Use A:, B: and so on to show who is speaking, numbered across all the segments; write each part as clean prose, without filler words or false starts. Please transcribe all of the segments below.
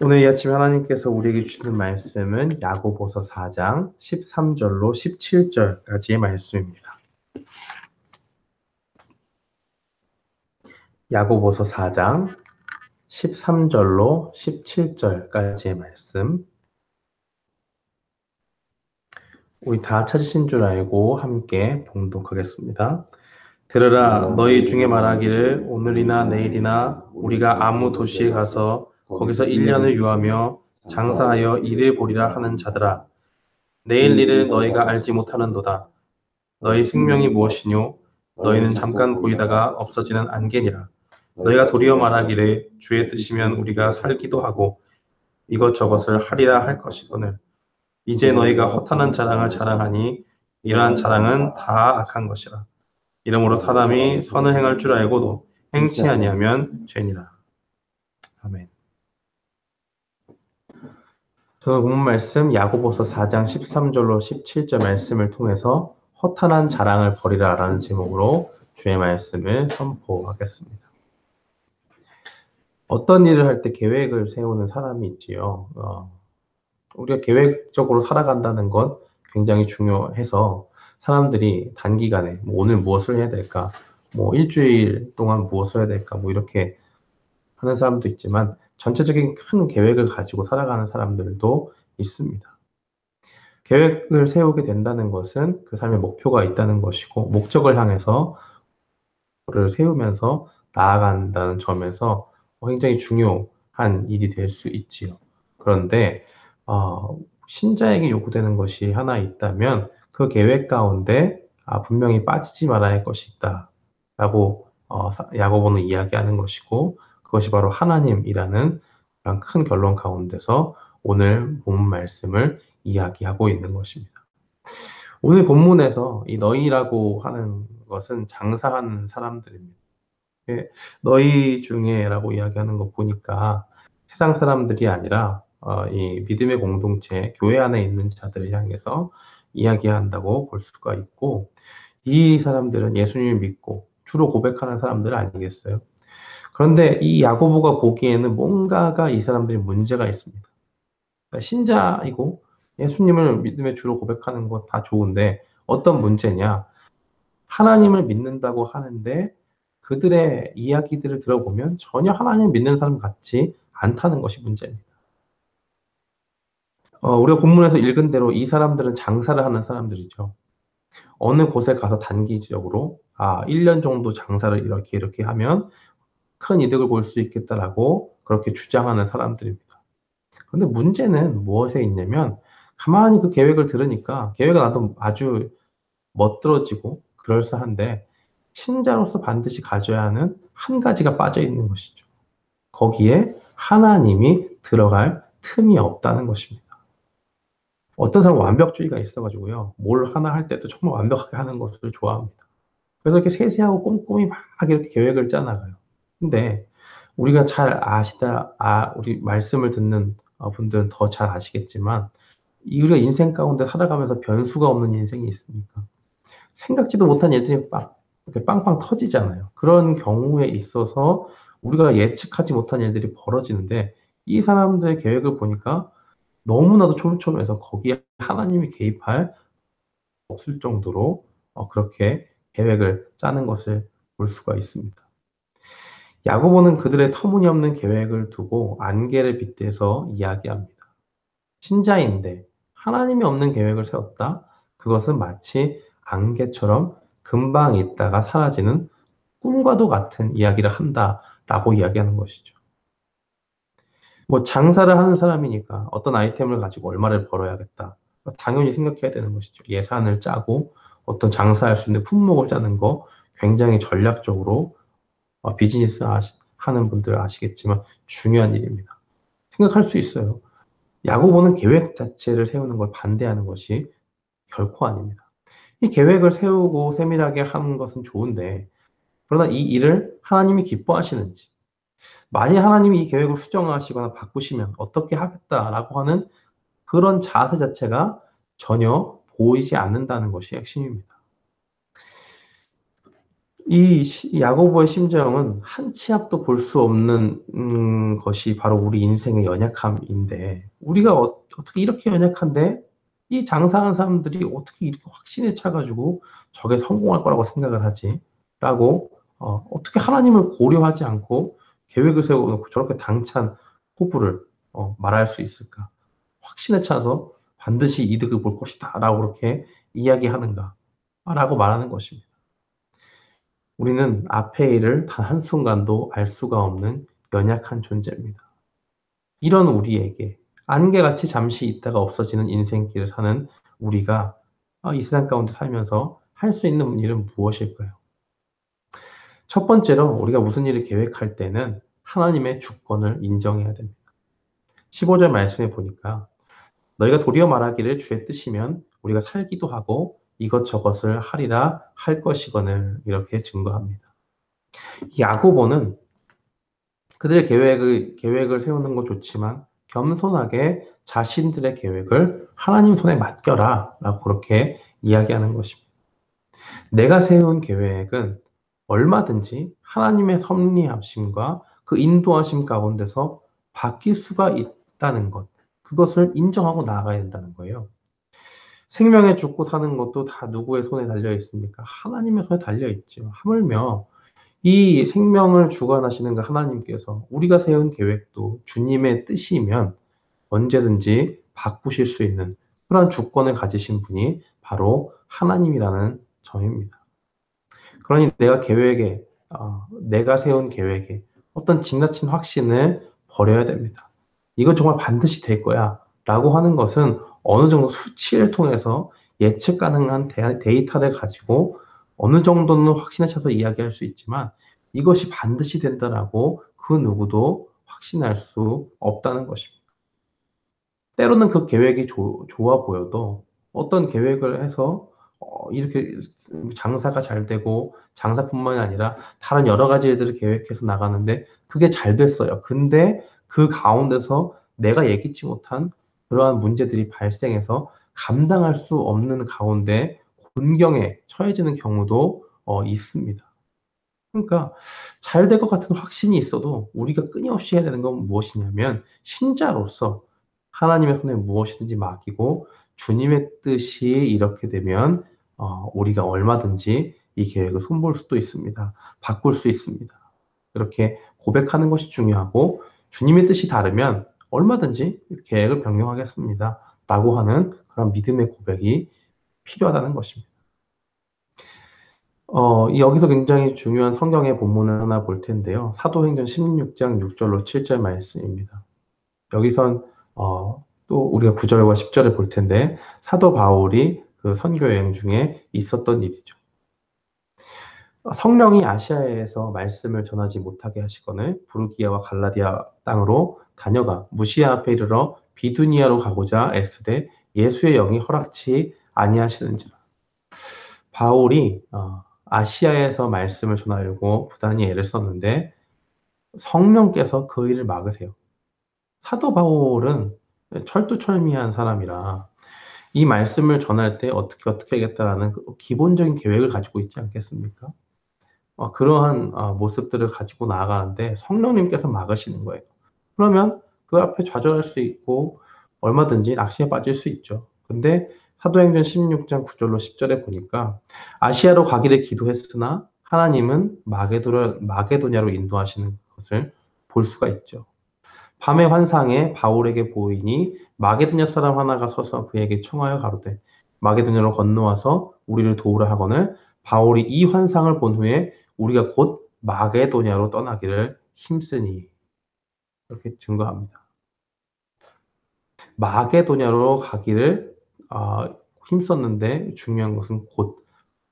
A: 오늘 이 아침 하나님께서 우리에게 주는 말씀은 야고보서 4장 13절로 17절까지의 말씀입니다. 야고보서 4장 13절로 17절까지의 말씀. 우리 다 찾으신 줄 알고 함께 봉독하겠습니다. 들으라, 너희 중에 말하기를 오늘이나 내일이나 우리가 아무 도시에 가서 거기서 1년을 유하며 장사하여 일을 보리라 하는 자들아, 내일 일을 너희가 알지 못하는도다. 너희 생명이 무엇이뇨? 너희는 잠깐 보이다가 없어지는 안개니라. 너희가 도리어 말하기를 주의 뜻이면 우리가 살기도 하고 이것저것을 하리라 할 것이거늘 이제 너희가 허탄한 자랑을 자랑하니 이러한 자랑은 다 악한 것이라. 이러므로 사람이 선을 행할 줄 알고도 행치 아니하면 죄니라. 아멘. 저는 본문 말씀 야고보서 4장 13절로 17절 말씀을 통해서 허탄한 자랑을 버리라 라는 제목으로 주의 말씀을 선포하겠습니다. 어떤 일을 할 때 계획을 세우는 사람이 있지요. 우리가 계획적으로 살아간다는 건 굉장히 중요해서 사람들이 단기간에 오늘 무엇을 해야 될까, 일주일 동안 무엇을 해야 될까, 이렇게 하는 사람도 있지만 전체적인 큰 계획을 가지고 살아가는 사람들도 있습니다. 계획을 세우게 된다는 것은 그 삶의 목표가 있다는 것이고 목적을 향해서 를 세우면서 나아간다는 점에서 굉장히 중요한 일이 될 수 있지요. 그런데 신자에게 요구되는 것이 하나 있다면 그 계획 가운데 분명히 빠지지 말아야 할 것이 있다라고 야고보는 이야기하는 것이고 그것이 바로 하나님이라는 큰 결론 가운데서 오늘 본문 말씀을 이야기하고 있는 것입니다. 오늘 본문에서 이 너희라고 하는 것은 장사하는 사람들입니다. 너희 중에라고 이야기하는 거 보니까 세상 사람들이 아니라 이 믿음의 공동체, 교회 안에 있는 자들을 향해서 이야기한다고 볼 수가 있고 이 사람들은 예수님을 믿고 주로 고백하는 사람들 아니겠어요? 그런데 이 야고보가 보기에는 뭔가가 이 사람들이 문제가 있습니다. 그러니까 신자이고 예수님을 믿음의 주로 고백하는 것 다 좋은데 어떤 문제냐? 하나님을 믿는다고 하는데 그들의 이야기들을 들어보면 전혀 하나님 믿는 사람 같지 않다는 것이 문제입니다. 우리가 본문에서 읽은 대로 이 사람들은 장사를 하는 사람들이죠. 어느 곳에 가서 단기적으로 1년 정도 장사를 이렇게 하면 큰 이득을 볼 수 있겠다라고 그렇게 주장하는 사람들입니다. 그런데 문제는 무엇에 있냐면 가만히 그 계획을 들으니까 계획은 나도 아주 멋들어지고 그럴싸한데 신자로서 반드시 가져야 하는 한 가지가 빠져 있는 것이죠. 거기에 하나님이 들어갈 틈이 없다는 것입니다. 어떤 사람은 완벽주의가 있어가지고요. 뭘 하나 할 때도 정말 완벽하게 하는 것을 좋아합니다. 그래서 이렇게 세세하고 꼼꼼히 막 이렇게 계획을 짜나가요. 근데 우리가 잘 우리 말씀을 듣는 분들은 더 잘 아시겠지만, 우리가 인생 가운데 살아가면서 변수가 없는 인생이 있습니까? 생각지도 못한 일들이 이렇게 빵빵 터지잖아요. 그런 경우에 있어서 우리가 예측하지 못한 일들이 벌어지는데 이 사람들의 계획을 보니까 너무나도 촘촘해서 거기에 하나님이 개입할 없을 정도로 그렇게 계획을 짜는 것을 볼 수가 있습니다. 야고보는 그들의 터무니없는 계획을 두고 안개를 빗대서 이야기합니다. 신자인데 하나님이 없는 계획을 세웠다? 그것은 마치 안개처럼 금방 있다가 사라지는 꿈과도 같은 이야기를 한다라고 이야기하는 것이죠. 장사를 하는 사람이니까 어떤 아이템을 가지고 얼마를 벌어야겠다. 당연히 생각해야 되는 것이죠. 예산을 짜고 어떤 장사할 수 있는 품목을 짜는 거 굉장히 전략적으로 비즈니스 하는 분들 아시겠지만 중요한 일입니다. 생각할 수 있어요. 야고보는 계획 자체를 세우는 걸 반대하는 것이 결코 아닙니다. 이 계획을 세우고 세밀하게 하는 것은 좋은데, 그러나 이 일을 하나님이 기뻐하시는지, 만약 하나님이 이 계획을 수정하시거나 바꾸시면 어떻게 하겠다라고 하는 그런 자세 자체가 전혀 보이지 않는다는 것이 핵심입니다. 이 야고보의 심정은 한 치 앞도 볼 수 없는 것이 바로 우리 인생의 연약함인데 우리가 떻게 이렇게 연약한데 이 장사하는 사람들이 어떻게 이렇게 확신에 차가지고 저게 성공할 거라고 생각을 하지? 라고 어떻게 하나님을 고려하지 않고 계획을 세워놓고 저렇게 당찬 포부를 말할 수 있을까? 확신에 차서 반드시 이득을 볼 것이다 라고 그렇게 이야기하는가? 라고 말하는 것입니다. 우리는 앞의 일을 단 한순간도 알 수가 없는 연약한 존재입니다. 이런 우리에게 안개같이 잠시 있다가 없어지는 인생길을 사는 우리가 이 세상 가운데 살면서 할 수 있는 일은 무엇일까요? 첫 번째로 우리가 무슨 일을 계획할 때는 하나님의 주권을 인정해야 됩니다. 15절 말씀에 보니까 너희가 도리어 말하기를 주의 뜻이면 우리가 살기도 하고 이것저것을 하리라 할 것이거늘 이렇게 증거합니다. 야고보는 그들의 계획을 세우는 건 좋지만 겸손하게 자신들의 계획을 하나님 손에 맡겨라 라고 그렇게 이야기하는 것입니다. 내가 세운 계획은 얼마든지 하나님의 섭리하심과 그 인도하심 가운데서 바뀔 수가 있다는 것, 그것을 인정하고 나아가야 된다는 거예요. 생명에 죽고 사는 것도 다 누구의 손에 달려 있습니까? 하나님의 손에 달려 있죠. 하물며 이 생명을 주관하시는 그 하나님께서 우리가 세운 계획도 주님의 뜻이면 언제든지 바꾸실 수 있는 그런 주권을 가지신 분이 바로 하나님이라는 점입니다. 그러니 내가 세운 계획에 어떤 지나친 확신을 버려야 됩니다. 이건 정말 반드시 될 거야 라고 하는 것은 어느 정도 수치를 통해서 예측 가능한 데이터를 가지고 어느 정도는 확신에 차서 이야기할 수 있지만 이것이 반드시 된다라고 그 누구도 확신할 수 없다는 것입니다. 때로는 그 계획이 좋아 보여도 어떤 계획을 해서 이렇게 장사가 잘 되고 장사뿐만이 아니라 다른 여러 가지 일들을 계획해서 나가는데 그게 잘 됐어요. 근데 그 가운데서 내가 예기치 못한 그러한 문제들이 발생해서 감당할 수 없는 가운데 곤경에 처해지는 경우도 있습니다. 그러니까 잘 될 것 같은 확신이 있어도 우리가 끊임없이 해야 되는 건 무엇이냐면 신자로서 하나님의 손에 무엇이든지 맡기고 주님의 뜻이 이렇게 되면 우리가 얼마든지 이 계획을 손볼 수도 있습니다. 바꿀 수 있습니다. 이렇게 고백하는 것이 중요하고 주님의 뜻이 다르면 얼마든지 계획을 변경하겠습니다. 라고 하는 그런 믿음의 고백이 필요하다는 것입니다. 여기서 굉장히 중요한 성경의 본문을 하나 볼 텐데요. 사도행전 16장 6절로 7절 말씀입니다. 여기선 또 우리가 9절과 10절을 볼 텐데 사도 바울이 그 선교 여행 중에 있었던 일이죠. 성령이 아시아에서 말씀을 전하지 못하게 하시거늘 부르기아와 갈라디아 땅으로 다녀가 무시아 앞에 이르러 비두니아로 가고자 애쓰되 예수의 영이 허락치 아니하시는지라. 바울이 아시아에서 말씀을 전하려고 부단히 애를 썼는데 성령께서 그 일을 막으세요. 사도 바울은 철두철미한 사람이라 이 말씀을 전할 때 어떻게 하겠다라는 그 기본적인 계획을 가지고 있지 않겠습니까? 그러한 모습들을 가지고 나아가는데 성령님께서 막으시는 거예요. 그러면 그 앞에 좌절할 수 있고 얼마든지 낙심에 빠질 수 있죠. 근데 사도행전 16장 9절로 10절에 보니까 아시아로 가기를 기도했으나 하나님은 마게도냐로 인도하시는 것을 볼 수가 있죠. 밤의 환상에 바울에게 보이니 마게도냐 사람 하나가 서서 그에게 청하여 가로되 마게도냐로 건너와서 우리를 도우라 하거늘 바울이 이 환상을 본 후에 우리가 곧 마게도냐로 떠나기를 힘쓰니 이렇게 증거합니다. 마게도냐로 가기를 힘썼는데 중요한 것은 곧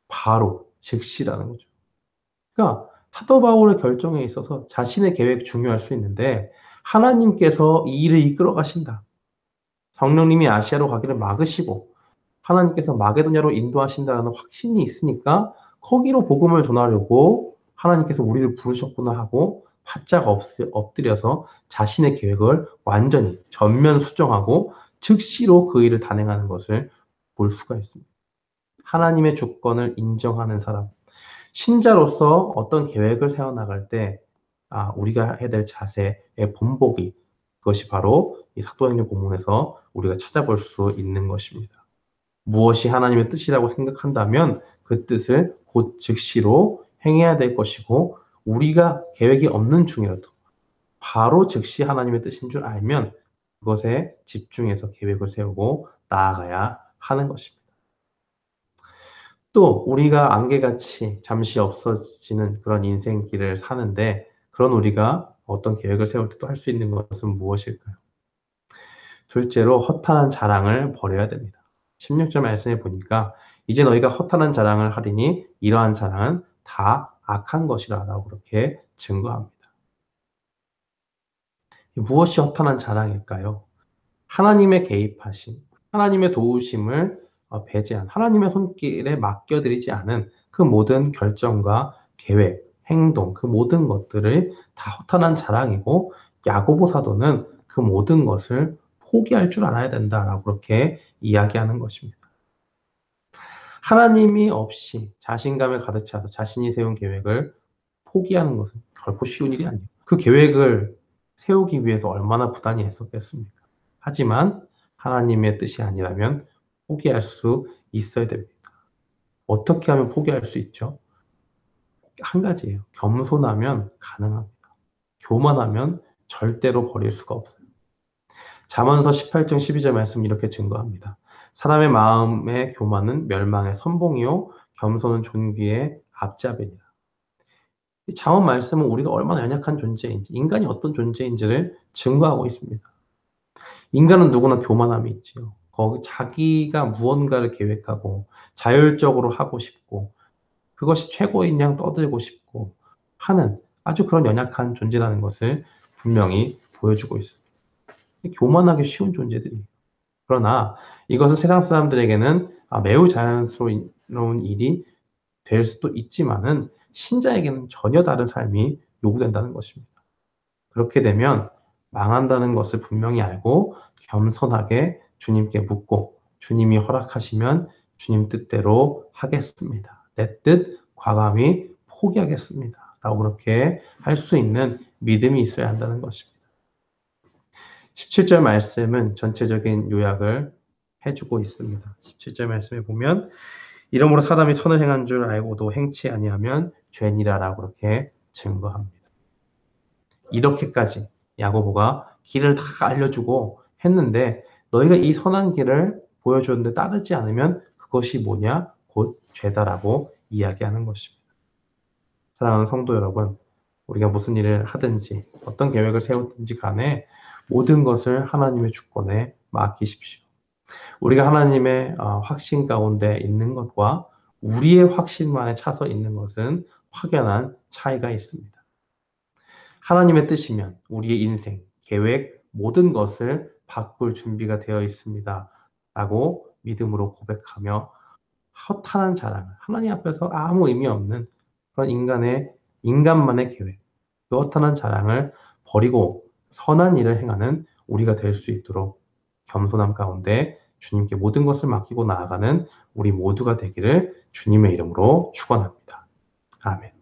A: 바로 즉시라는 거죠. 그러니까 사도 바울의 결정에 있어서 자신의 계획 중요할 수 있는데 하나님께서 이 일을 이끌어 가신다. 성령님이 아시아로 가기를 막으시고 하나님께서 마게도냐로 인도하신다는 확신이 있으니까 거기로 복음을 전하려고 하나님께서 우리를 부르셨구나 하고 바짝 엎드려서 자신의 계획을 완전히 전면 수정하고 즉시로 그 일을 단행하는 것을 볼 수가 있습니다. 하나님의 주권을 인정하는 사람. 신자로서 어떤 계획을 세워나갈 때 우리가 해야 될 자세의 본보기, 그것이 바로 이 사도행전 본문에서 우리가 찾아볼 수 있는 것입니다. 무엇이 하나님의 뜻이라고 생각한다면 그 뜻을 곧 즉시로 행해야 될 것이고, 우리가 계획이 없는 중이라도 바로 즉시 하나님의 뜻인 줄 알면 그것에 집중해서 계획을 세우고 나아가야 하는 것입니다. 또 우리가 안개같이 잠시 없어지는 그런 인생길을 사는데, 그런 우리가 어떤 계획을 세울 때도 할 수 있는 것은 무엇일까요? 둘째로 허탄한 자랑을 버려야 됩니다. 16절 말씀에 보니까 이제 너희가 허탄한 자랑을 하리니 이러한 자랑은 다 악한 것이라 라고 그렇게 증거합니다. 무엇이 허탄한 자랑일까요? 하나님의 개입하심, 하나님의 도우심을 배제한, 하나님의 손길에 맡겨드리지 않은 그 모든 결정과 계획, 행동, 그 모든 것들을 다 허탄한 자랑이고, 야고보 사도는 그 모든 것을 포기할 줄 알아야 된다라고 그렇게 이야기하는 것입니다. 하나님이 없이 자신감에 가득 차서 자신이 세운 계획을 포기하는 것은 결코 쉬운 일이 아니에요. 그 계획을 세우기 위해서 얼마나 부단히 했었겠습니까? 하지만 하나님의 뜻이 아니라면 포기할 수 있어야 됩니다. 어떻게 하면 포기할 수 있죠? 한 가지예요. 겸손하면 가능합니다. 교만하면 절대로 버릴 수가 없어요. 잠언서 18장 12절 말씀 이렇게 증거합니다. 사람의 마음의 교만은 멸망의 선봉이요 겸손은 존귀의 앞잡이니라. 이 잠언 말씀은 우리가 얼마나 연약한 존재인지, 인간이 어떤 존재인지를 증거하고 있습니다. 인간은 누구나 교만함이 있지요. 거기 자기가 무언가를 계획하고 자율적으로 하고 싶고 그것이 최고인 양 떠들고 싶고 하는 아주 그런 연약한 존재라는 것을 분명히 보여주고 있습니다. 교만하기 쉬운 존재들이에요. 그러나 이것은 세상 사람들에게는 매우 자연스러운 일이 될 수도 있지만은 신자에게는 전혀 다른 삶이 요구된다는 것입니다. 그렇게 되면 망한다는 것을 분명히 알고 겸손하게 주님께 묻고, 주님이 허락하시면 주님 뜻대로 하겠습니다. 내 뜻 과감히 포기하겠습니다. 라고 그렇게 할 수 있는 믿음이 있어야 한다는 것입니다. 17절 말씀은 전체적인 요약을 해주고 있습니다. 17절 말씀에 보면 이러므로 사람이 선을 행한 줄 알고도 행치 아니하면 죄니라라고 그렇게 증거합니다. 이렇게까지 야고보가 길을 다 알려주고 했는데 너희가 이 선한 길을 보여줬는데 따르지 않으면 그것이 뭐냐? 곧 죄다라고 이야기하는 것입니다. 사랑하는 성도 여러분, 우리가 무슨 일을 하든지 어떤 계획을 세우든지 간에 모든 것을 하나님의 주권에 맡기십시오. 우리가 하나님의 확신 가운데 있는 것과 우리의 확신만에 차서 있는 것은 확연한 차이가 있습니다. 하나님의 뜻이면 우리의 인생, 계획, 모든 것을 바꿀 준비가 되어 있습니다. 라고 믿음으로 고백하며 허탄한 자랑을, 하나님 앞에서 아무 의미 없는 그런 인간만의 계획, 그 허탄한 자랑을 버리고 선한 일을 행하는 우리가 될 수 있도록 겸손함 가운데 주님께 모든 것을 맡기고 나아가는 우리 모두가 되기를 주님의 이름으로 축원합니다. 아멘.